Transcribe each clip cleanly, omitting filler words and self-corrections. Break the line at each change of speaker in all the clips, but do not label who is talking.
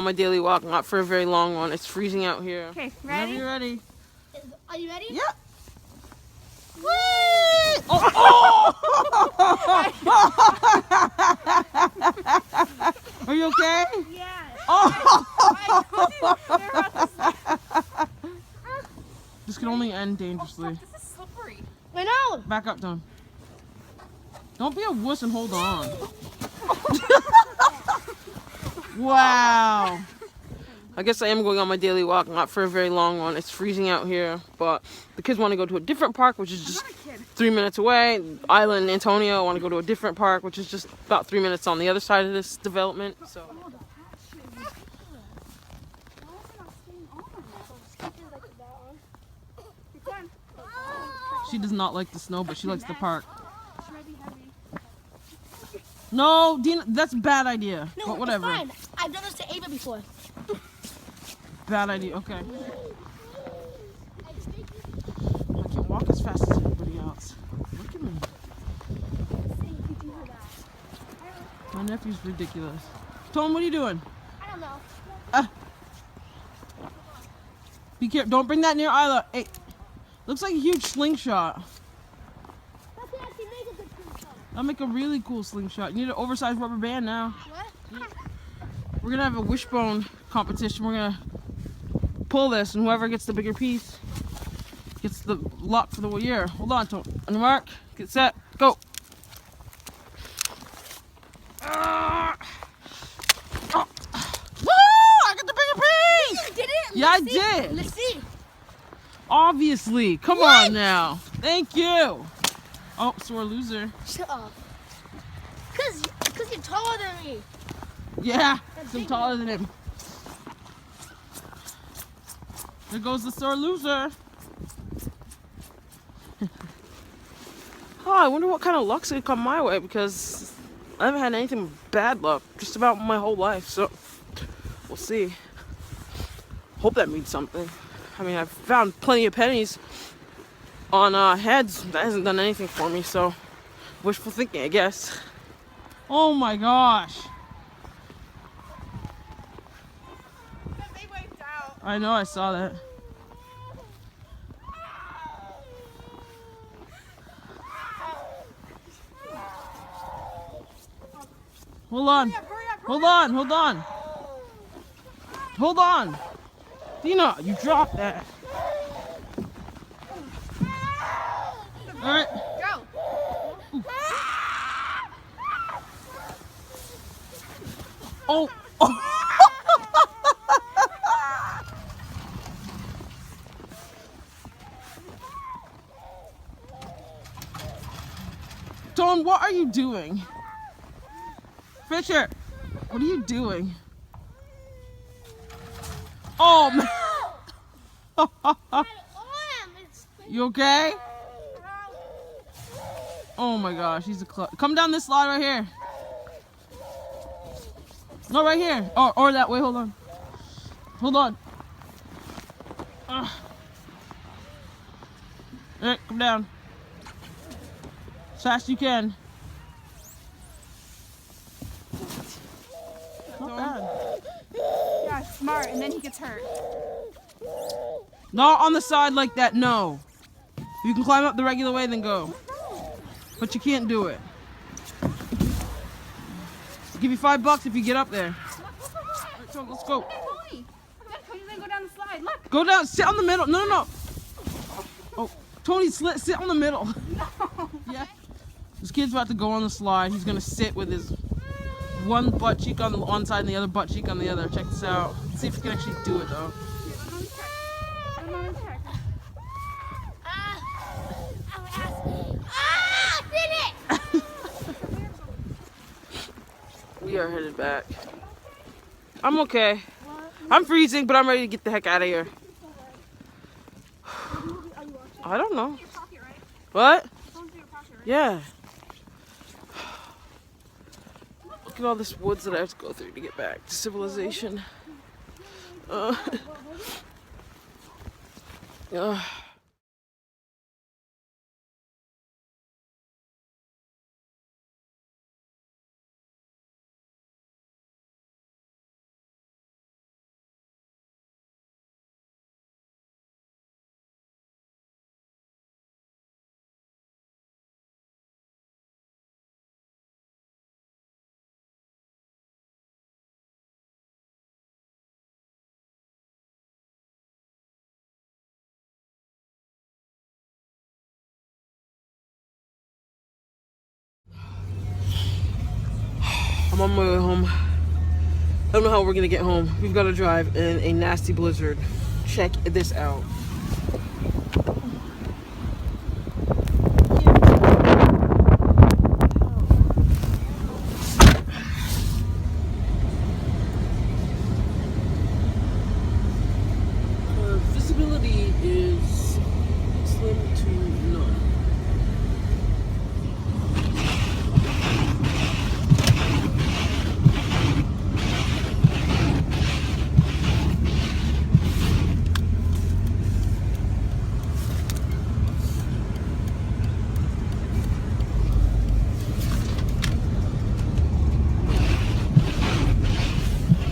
my daily walk, not for a very long one. It's freezing out here.
Okay,
Whenever
ready?
you're ready.
Are you ready?
Yeah. Whee! Oh! Are you okay?
Yeah.
Oh!
Oh.
This can only end dangerously.
This is slippery.
I know.
Back up, Don. Don't be a wuss and hold on. Wow. I guess I am going on my daily walk, not for a very long one. It's freezing out here, but the kids want to go to a different park, which is just 3 minutes away. Isla and Antonio want to go to a different park, which is just about 3 minutes on the other side of this development. So. She does not like the snow, but she likes the park. No, Dina, that's a bad idea.
No,
but whatever.
it's fine. I've done this to Ava before.
Bad idea. Okay. I can't walk as fast as everybody else. Look at me. My nephew's ridiculous. Tom, what are you doing?
I don't know.
Be careful. Don't bring that near Isla. Hey, looks like a huge slingshot.
That's what actually makes a good slingshot.
That'll make a really cool slingshot. You need an oversized rubber band now.
What?
We're gonna have a wishbone competition. We're gonna pull this, and whoever gets the bigger piece gets the luck for the year. Hold on, Tom. On your mark, get set, go. Oh. Woo! I got the bigger piece!
You did it?
Yeah, I did.
Let's see.
Obviously. Come on now. Thank you. Oh, sore loser.
Shut up. Cause you're taller than me.
Yeah, I'm taller than him. There goes the sore loser. Oh, I wonder what kind of luck's gonna come my way, because I haven't had anything bad luck just about my whole life, so we'll see. Hope that means something. I mean, I've found plenty of pennies on heads. That hasn't done anything for me, so wishful thinking, I guess. Oh my gosh.
They wiped out.
I know, I saw that. Hold on.
Hurry up.
Hold on, hold on. Hold on. Dina, you dropped that. Alright.
Go.
Oh. Dawn, what are you doing? Fisher, what are you doing? Oh, man. You okay? Oh my gosh, he's a come down this slide right here. No, right here. Or that way, hold on. Hold on. Alright, come down. As fast as you can. Not bad.
Yeah, smart. And then he gets hurt.
Not on the side like that, no. If you can climb up the regular way, then go. But you can't do it. I'll give you $5 if you get up there. Alright, so let's go.
Tony, then go down the slide. Look.
Go down, sit on the middle. No, no, no. Oh, Tony, sit on the middle.
No.
Yeah. This kid's about to go on the slide. He's gonna sit with his one butt cheek on the one side and the other butt cheek on the other. Check this out. Let's see if he can actually do it though.
I'm on his head.
Did it!
We are headed back. I'm okay. I'm freezing, but I'm ready to get the heck out of here. I don't know. What? Yeah. Look at all this woods that I have to go through to get back to civilization. I'm on my way home. I don't know how we're gonna get home. We've got to drive in a nasty blizzard. Check this out. Visibility is slim to none.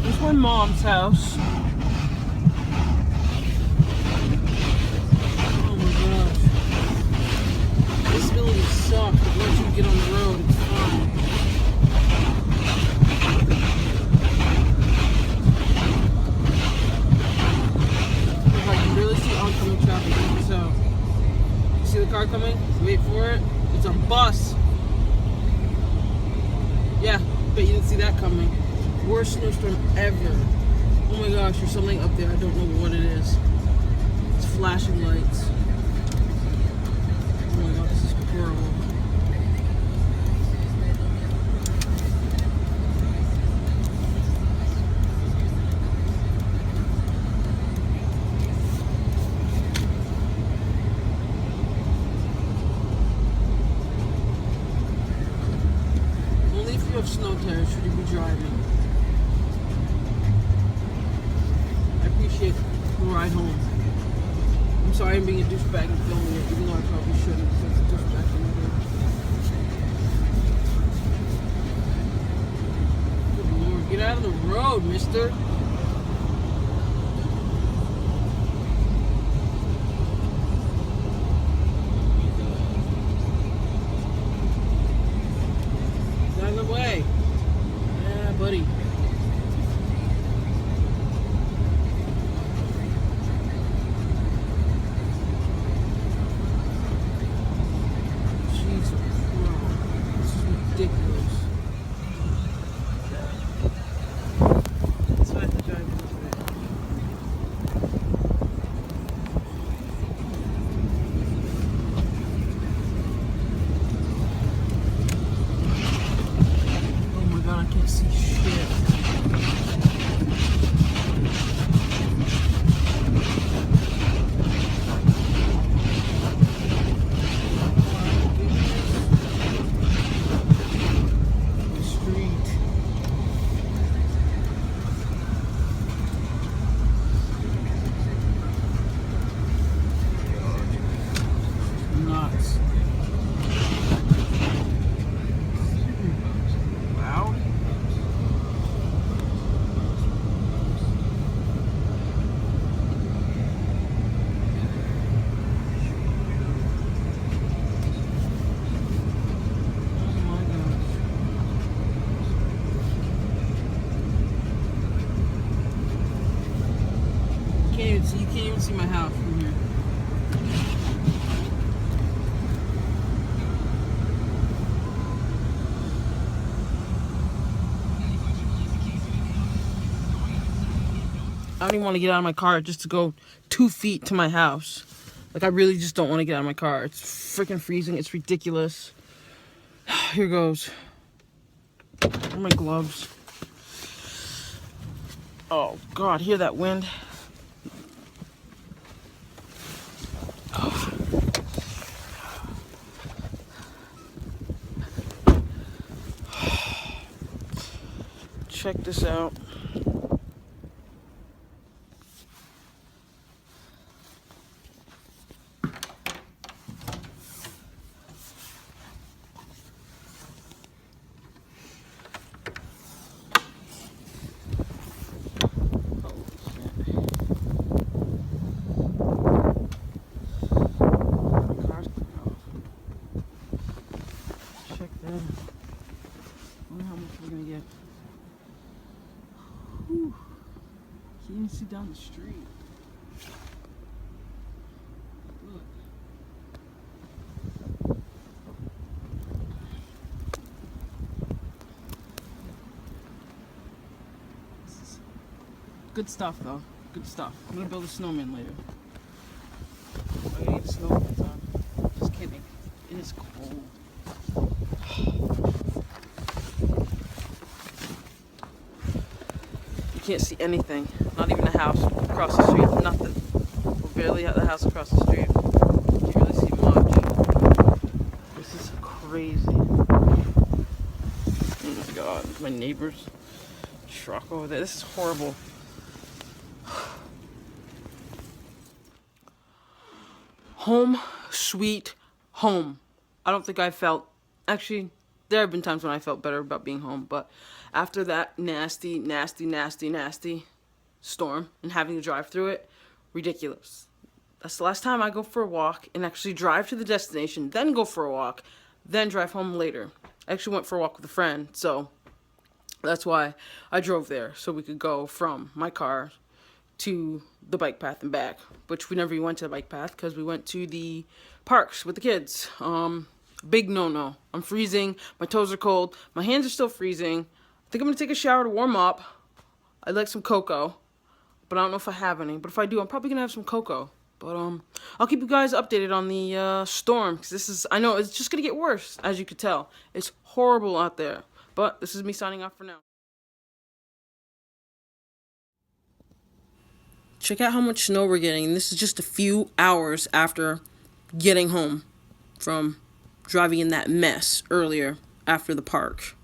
This is my mom's house. Oh my gosh. Visibility sucks, but once you get on the road, it's fine. I can really see oncoming traffic. So, you see the car coming? Wait for it. It's a bus. Yeah, bet you didn't see that coming. Worst snowstorm ever. Oh my gosh, there's something up there. I don't know what it is. It's flashing lights. Oh my god, this is horrible. Only if you have snow tires should you be driving. I appreciate the ride home. I'm sorry I'm being a douchebag and filming it, even though I probably shouldn't, because it's a douchebag thing to do. Good lord, get out of the road, mister. Get out of the way. Yeah, buddy. Ridiculous. That's why I have to drive into it. Oh my god, I can't see shit. Nuts. Wow. Oh my gosh. You can't even see my house from here. I don't even want to get out of my car just to go 2 feet to my house. Like, I really just don't want to get out of my car. It's freaking freezing. It's ridiculous. Here goes. Where are my gloves? Oh, God. Hear that wind? Oh. Check this out. Can't even see down the street. Look. Good stuff, though. Good stuff. I'm gonna build a snowman later. I need a snowman on. Just kidding. It is cold. You can't see anything. Not even a house across the street. Nothing. We're barely at the house across the street. Can't really see much. This is crazy. Oh my god. My neighbor's truck over there. This is horrible. Home, sweet home. I don't think I felt, actually, there have been times when I felt better about being home, but after that nasty storm and having to drive through it, ridiculous. That's the last time I go for a walk and actually drive to the destination, then go for a walk, then drive home later. I actually went for a walk with a friend, so that's why I drove there, so we could go from my car to the bike path and back, which we never even went to the bike path because we went to the parks with the kids. Big no-no. I'm freezing. My toes are cold. My hands are still freezing. I think I'm going to take a shower to warm up. I'd like some cocoa, but I don't know if I have any. But if I do, I'm probably going to have some cocoa. But I'll keep you guys updated on the storm, because this is, I know it's just going to get worse, as you could tell. It's horrible out there. But this is me signing off for now. Check out how much snow we're getting. This is just a few hours after getting home from driving in that mess earlier after the park.